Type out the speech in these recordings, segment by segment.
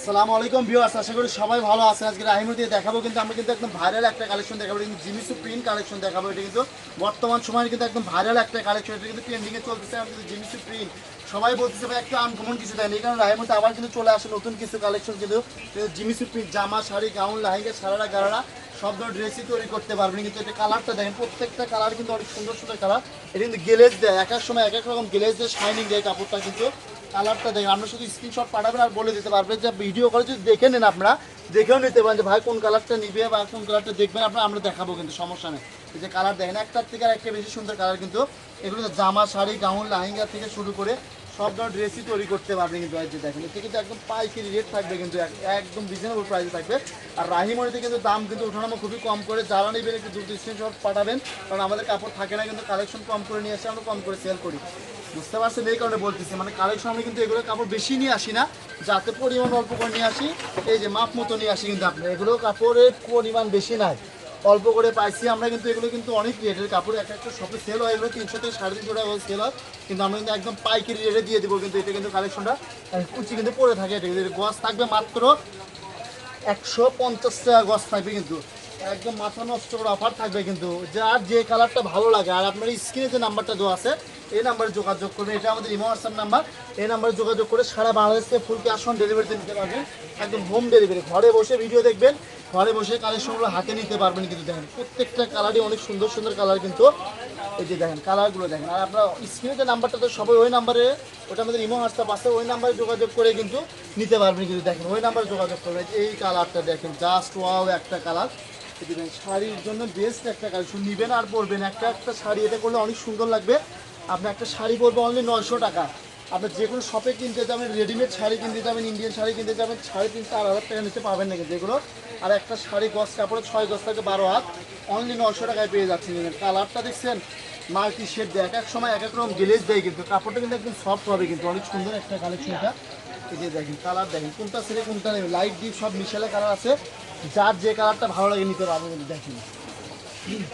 আসসালামু আলাইকুম ভিউয়ার্স, আশা করি সবাই ভালো আছেন। আজকে রাহিমুর দিয়ে দেখাবো কিন্তু আমরা কিন্তু একদম ভাইরাল একটা কালেকশন দেখাবো, কিন্তু জিমিচু প্রিন্ট কালেকশন দেখাবো। এটা কিন্তু বর্তমান সময়ে কিন্তু একদম ভাইরাল একটা কালেকশন, এটা কিন্তু ট্রেন্ডিংয়ে চলতেছে। আমরা কিন্তু জিমিচু প্রিন্ট সবাই বলতেছে ভাই একটু আনকমন কিছু দেয়নি, এই কারণে রাহিমুতে আবার কিন্তু চলে আসে নতুন কিছু কালেকশন। কিন্তু জিমিচু প্রিন্ট জামা, শাড়ি, গাউন, লেহেঙ্গা, সারারা, গারারা সব ধরনের ড্রেসই তৈরি করতে পারবেন। কিন্তু এটা কালারটা দেখেন, প্রত্যেকটা কালার কিন্তু অনেক সুন্দর সুন্দর কালার। এটা কিন্তু গ্লেজ দেয়, এক এক সময় এক এক রকম গ্লেজ দেয়, শাইনিং দেয় কাপড়টা। কিন্তু কালারটা দেখেন, আমরা শুধু স্ক্রিনশট পাঠাবেন আর বলে দিতে পারবেন যে ভিডিও করে যদি দেখে নেন, আপনারা দেখেও নিতে পারেন যে ভাই কোন কালারটা নিবে বা কোন কালারটা দেখবেন আপনারা, আমরা দেখাবো কিন্তু সমস্যা নেই। এই যে কালার দেখেন, একটার থেকে আর একটা বেশি সুন্দর কালার। কিন্তু এগুলো জামা, শাড়ি, গাউন, লেহেঙ্গা থেকে শুরু করে সব ধরনের ড্রেসই তৈরি করতে পারবেন। কিন্তু এই যে দেখেন, এতে কিন্তু একদম পাইকারি রেট থাকবে, কিন্তু একদম রিজনেবল প্রাইসে থাকবে। আর রাহিমণিতে কিন্তু দাম কিন্তু ওঠানামা খুবই কম করে, যারা নেবেন একটু দ্রুত স্ক্রিনশট পাঠাবেন, কারণ আমাদের কাপড় থাকে না, কিন্তু কালেকশন কম করে নিয়ে আসে, আমরা কম করে সেল করি। বুঝতে পারছেন, এই কারণে বলতেছি, মানে কালেকশন আমি কিন্তু এগুলো কাপড় বেশি নিয়ে আসি না, যাতে পরিমাণ অল্প করে নিয়ে আসি। এই যে মাপ মতো নিয়ে আসি, কিন্তু আপনার এগুলো কাপড়ের পরিমাণ বেশি নাই, অল্প করে পাইছি আমরা। কিন্তু এগুলো কিন্তু অনেক রেটের কাপড়, এক একটা শপে সেল হয় এগুলো 300 থেকে 350 টাকা সেল হয়, কিন্তু আমরা কিন্তু একদম পাইকারি রেটে দিয়ে দেবো। কিন্তু এটা কিন্তু কালেকশনটা কুচি কিন্তু পরে থাকে, এটা কিন্তু গজ থাকবে মাত্র 150 টাকা গজ থাকবে। কিন্তু একদম মাথা নষ্ট করে অফার থাকবে, কিন্তু যার যে কালারটা ভালো লাগে। আর আপনার স্ক্রিনে যে নাম্বারটা দেওয়া আছে এই নাম্বারে যোগাযোগ করবেন, এটা আমাদের ইমো হোয়াটসঅ্যাপ নাম্বার। এই নাম্বারে যোগাযোগ করে সারা বাংলাদেশে ফুল ক্যাশ অন ডেলিভারিতে নিতে পারবেন, একদম হোম ডেলিভারি। ঘরে বসে ভিডিও দেখবেন, ঘরে বসে কালেকশনগুলো হাতে নিতে পারবেন। কিন্তু দেখেন প্রত্যেকটা কালারই অনেক সুন্দর সুন্দর কালার। কিন্তু এই যে দেখেন কালারগুলো দেখেন। আর আপনার স্ক্রিনে যে নাম্বারটা তো সবাই ওই নাম্বারে, ওটা আমাদের ইমো হোয়াটসঅ্যাপ আছে, ওই নাম্বারে যোগাযোগ করে কিন্তু নিতে পারবেন। কিন্তু দেখেন ওই নাম্বারে যোগাযোগ করবেন। এই কালারটা দেখেন, জাস্ট ওয়াও একটা কালার। দেখেন শাড়ির জন্য বেস্ট একটা কালেকশন, নেবেন আর পরবেন। একটা একটা শাড়ি এটা করলে অনেক সুন্দর লাগবে। আপনি একটা শাড়ি পরবে অনলি 900 টাকা। আপনি যে কোনো শপে কিনতে যাবেন, রেডিমেড শাড়ি কিনতে যাবেন, ইন্ডিয়ান শাড়ি কিনতে যাবেন, 350 4,000 টাকা নিতে পাবেন না কিন্তু এগুলো। আর একটা শাড়ি গজ কাপড়ে 6 গজ থেকে 12 হাত অনলি 900 টাকায় পেয়ে যাচ্ছেন। কালারটা দেখছেন, মাল্টি শেড দেয়, এক এক সময় এক এক রকম গ্লেজ দেয়, কিন্তু কাপড়টা কিন্তু একদম সফট হবে, কিন্তু অনেক সুন্দর একটা কালেকশন এটা। এই যে দেখেন কালার দেখেন, কোনটা ছেড়ে কোনটা নেবে, লাইট ডিপ সব মিশালে কালার আছে, যার যে কালারটা ভালো লাগে নিতে পারবো। কিন্তু দেখেন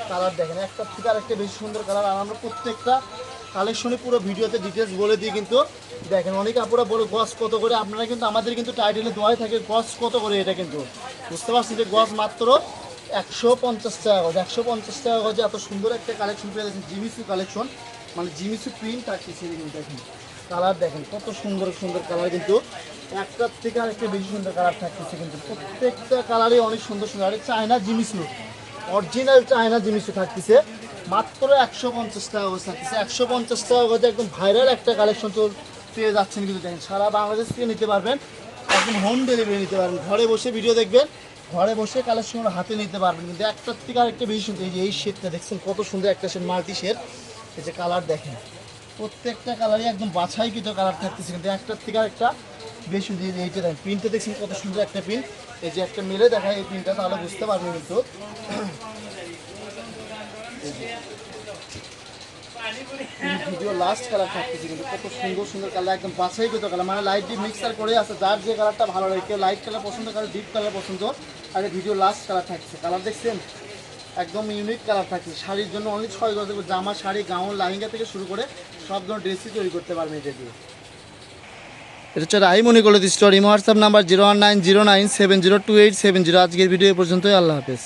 কালার দেখেন, একটা থেকে আরেকটা বেশি সুন্দর কালার। আর আমরা প্রত্যেকটা কালেকশনে পুরো ভিডিওতে ডিটেলস বলে দিই। কিন্তু দেখেন অনেক আপুরা বলে গজ কত করে, আপনারা কিন্তু আমাদের কিন্তু টাইটেলে দেওয়াই থাকে গজ কত করে। এটা কিন্তু বুঝতে পারছি যে গজ মাত্র 150 টাকা গজ। 150 টাকা গজে এত সুন্দর একটা কালেকশন পেয়ে যাচ্ছেন, জিমিচু কালেকশন, মানে জিমিচু প্রিন্ট থাকতেছে। কিন্তু দেখেন কালার দেখেন কত সুন্দর সুন্দর কালার, কিন্তু একটার থেকে আরেকটা বেশি সুন্দর কালার থাকতেছে। কিন্তু প্রত্যেকটা কালারই অনেক সুন্দর সুন্দর। আর China Jimmy Choo, original China Jimmy Choo থাকতেছে মাত্র 150 টাকা গজ থাকতেছে। 150 টাকা গজে একদম ভাইরাল একটা কালেকশন তো পেয়ে যাচ্ছেন। কিন্তু দেখেন সারা বাংলাদেশ থেকে নিতে পারবেন, একদম হোম ডেলিভারি নিতে পারবেন, ঘরে বসে ভিডিও দেখবেন, ঘরে বসে কালেকশনগুলো হাতে নিতে পারবেন। কিন্তু একটার থেকে আরেকটা বেশি সুন্দর। এই যে এই শেডটা দেখছেন কত সুন্দর একটা শেড, মাল্টি শেড। এই যে কালার দেখেন, প্রত্যেকটা কালারই একদম বাছাইকৃত কালার থাকতেছে, কিন্তু একটার থেকে আরেকটা বেশি সুন্দর। এইটা দেখেন প্রিন্টটা দেখছেন কত সুন্দর একটা প্রিন্ট। এই যে একটা মেলে দেখায় এই প্রিন্টটা, তাহলে বুঝতে পারবেন। কিন্তু ভিডিও লাস্ট কালার থাকতেছে, কিন্তু কত সুন্দর সুন্দর কালার, একদম বাছাইকৃত কালার, মানে লাইট ডিপ মিক্সার করে আছে, যার যে কালারটা ভালো লাগে। কেউ লাইট কালার পছন্দ করে, ডিপ কালার পছন্দ, আর ভিডিও লাস্ট কালার থাকছে। কালার দেখছেন একদম ইউনিক কালার থাকছে। শাড়ির জন্য অনলি 6 গজ, জামা, শাড়ি, গাউন, লেহেঙ্গা থেকে শুরু করে সব ধরনের ড্রেসই তৈরি করতে পারবেন এটা দিয়ে। এটা হচ্ছে Rahimoni college store, WhatsApp number 01909702870। আজকের ভিডিও এ পর্যন্তই, আল্লাহ হাফেজ।